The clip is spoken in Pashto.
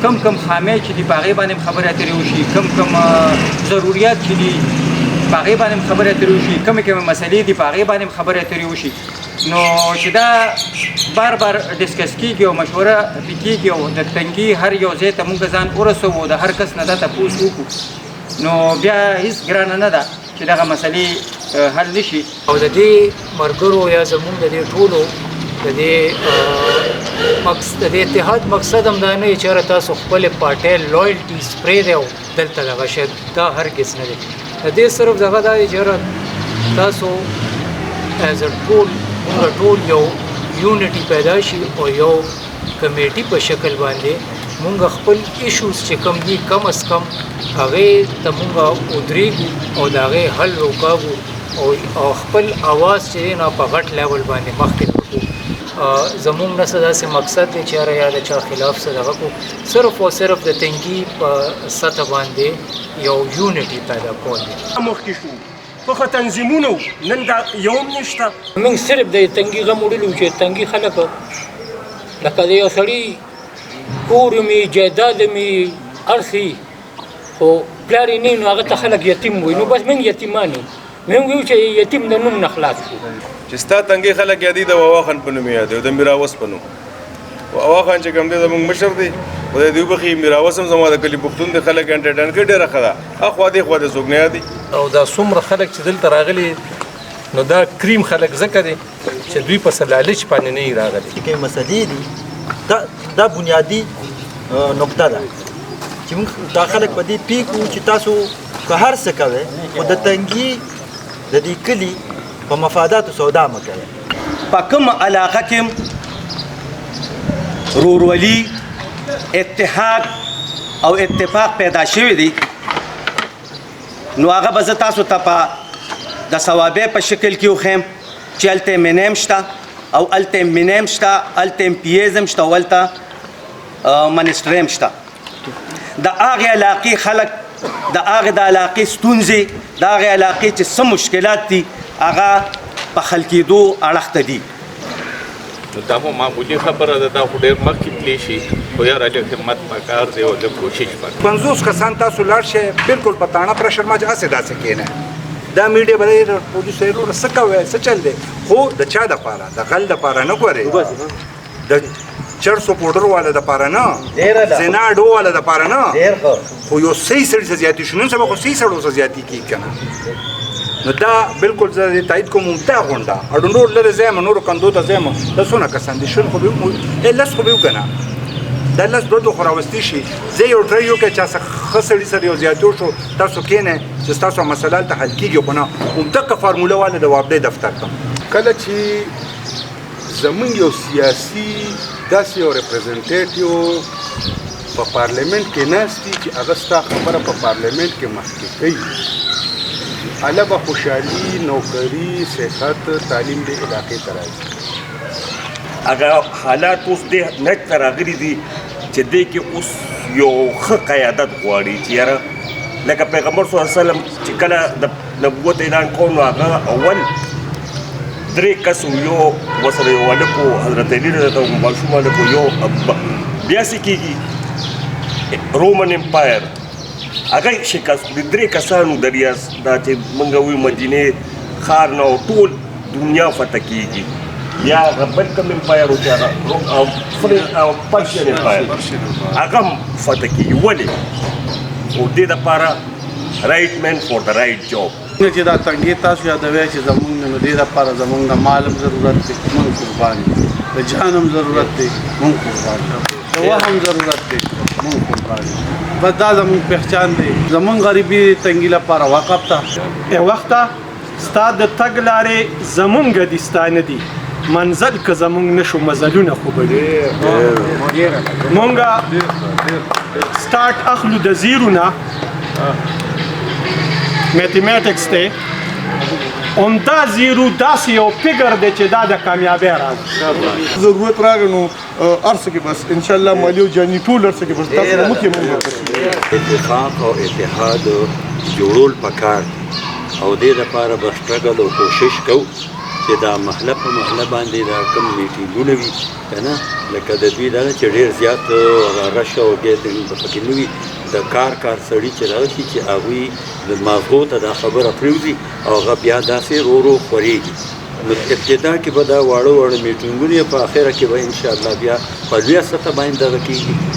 کم خامې چې دي په هغې باندې هم خبرې اترې وشي، کم ضروریات چې دي په هغې باندې هم خبرې اترې وشي، کمې مسلې دي په هغې باندې هم خبرې اترې وشي. نو چې دا بار ډسکس کېږي او مشوره پرې کېږي او د تنګي هر یو ځای ته موږ ځان ورسوو او د هر کس نه دا تپوس وکړو، نو بیا هېڅ ګرانه نه ده چې دغه مسلې حل نه شي. او د دې ملګرو یا زموږ د دې ټولو د دې اتحاد مقصد هم دا نه وي چې تاسو خپلې پارټۍ لویلټي پرېږدئ او دلته دغه شی، دا هرګز نه دی. د دې صرف دغه دا دی چې تاسو ایز ا ټول یو یونټي پیدا شي او یو کمیټي په شکل باندې مونږ خپل ایشوز چې کم دي کم از کم هغې ته مونږ ودرېږو او د هغې حل وکاږو او خپل اواز چې دی نو په غټ لیول باندې مخکې کړو. زمونږ نه څه داسې مقصد دی چې یا د چا خلاف څه دغه کړو، صرف او صرف د تنګي په سطح باندې یو یونټي پیدا کول دی. مخکې شو پخه تنظیمونو نن دا یو هم نشته. موږ صرف د تنګي غم وړلو چې تنګي خلک لکه د یو سړي کور مې جایداد مې ارسي خو پلار یې نه نو هغه ته خلک یتیم وایي، نو بس موږ یتیمان یو، موږ وایو چې یتیم د نوم نه خلاص شو. چې ستا تنګي خلک یادي د واوا خان په نوم یاد او د میراوس په نوم. واوا خان چې کوم دی زموږ مشر دی، خدای دې وبخي، میراوس هم زما د کلي پښتون دی، خلک انټرټین کړي ډېره ښه ده، اخوا دې خوا دې څوک نه یادي. او دا څومره خلک چې دلته راغلي نو دا کریم خلک ځکه دی چې دوی په لالچ باندې نه راغلي. چې کومې مسلې دي دا بنیادي نقطه ده چې موږ دا خلک په دې پیکو چې تاسو که هر څه کوئ خو د تنګي د دې کلي په مفاداتو سودا مه کوئ. په کومه علاقه کې رورولي اتحاد او اتفاق پیدا شوی دی نو هغه به زه تاسو ته په د ثوابې په شکل کې وښیم چې هلته منیم شته او هلته منیم شته، هلته پیزم شته او هلته منسټریم شته. د هغې علاقې خلک د هغې د علاقې ستونزې د هغې علاقې چې څه مشکلات دي هغه په حل کېدو اړخ ته دي. نو دا خو معمولي خبره ده، دا خو ډېر مخکې تللی شي، خو یاره لږ همت پکار دی او لږ کوشش پکار. 50 کسان تاسو لاړ شئ بالکل په تاڼه پرشر ما چې هسې داسې کښېنئ. دا میډیا به پولیسو یې وروره څه کوئ څه چل دی، خو د چا دپاره د غل دپاره نه ګورئ، د چرسو پوډر والا دپاره نه، زنا اډو والا دپاره نه، خو یو صحیح سړي څه زیاتي شو. نن سبا خو صحیح سړو څه زیاتي کېږي که نه. نو دا بالکل زه تایید کوم دا غونډه اډو نور لرې ځایم نورو کندو ته ځایم دا څونه کسان دي شل خو به لس خو به وو که نه دا لس دوه خو راوستي شي. زه یو ټرای وکړم چې ښه سړي سره یو زیاتو شو تاسو کښېنئ چې ستاسو مسله هلته حل کېږي خو نه همدغه فارموله والا د وابدې دفتر ته. کله چې زمونږ یو سیاسي داسې یو ریپرزنټیټیو په پارلیمنټ کې ناست دي چې هغه ستا خبره په پارلیمنټ کې مخکې کوي، هله به خوشحالي، نوکري، صحت، تعلیم دې علاقې ته راځي. هغه حالات اوس دې نټ ته راغلي دي چې دې کې اوس یو ښه قیادت غواړي چې یاره لکه پیغمبر صلی الله علیه وسلم چې کله د نبوت اعلان کول نو هغه اول 3 کس یو ورسره یو هلک و حضرت علي رضی الله عنه ماشوم هلک و یو بیا څه کېږي رومن امپایر هغه شکست کړي 3 کسانو د ریاض دا چې موږ وایو مدینې ښار نه ټول دنیا فتح کېږي. یا هغه بل کوم امپایر و چې هغه پرشین امپایر هغه هم فتح کېږي. ولې؟ خو دې دپاره رایټ مین فور د رایټ جاب. چې دا تنګي تاسو یادوي چې زمونږ نه دې دپاره زمونږ د مال هم ضرورت دی، موږ قربان یو، د جان هم ضرورت دی، موږ قربان یو، د وخت هم ضرورت دی، موږ قربان یو. بس دا زمونږ پہچان دی. زمونږ غریبي تنګي لپاره وقف ته وخته ستا د تګ لارې زمونږ دي ستا نه دي، منزل که زمونږ نشو مزلونه خو به دي. مونږ سټارټ اخلو د زیرو نه، میتھمیټکس دی، عمده زیرو داسې یو فګر دی چې دا د کامیابۍ راز ضرورت راغی نو ارڅه کې بس انشاءالله مالی او جاني ټول ارڅه کې بس تاسو نه مخکې مونږ اتفاق او اتحاد جوړول پکار او دې لپاره به سټرګل او کوشش کوو چې دا محله په محله باندې دا کوم میټینګونه وي که نه لکه د دوی دا نه چې ډېر زیات رش او ګیدرینګ به پکې نه وي د کار سړي چې راشي چې هغوی د ماغزو ته دا خبره پرېوځي او هغه بیا داسې رو خورېږي نو ابتدا کې به دا واړه میټینګونه په اخره کې به انشاءالله بیا په لویه سطح باندې دغه کېږي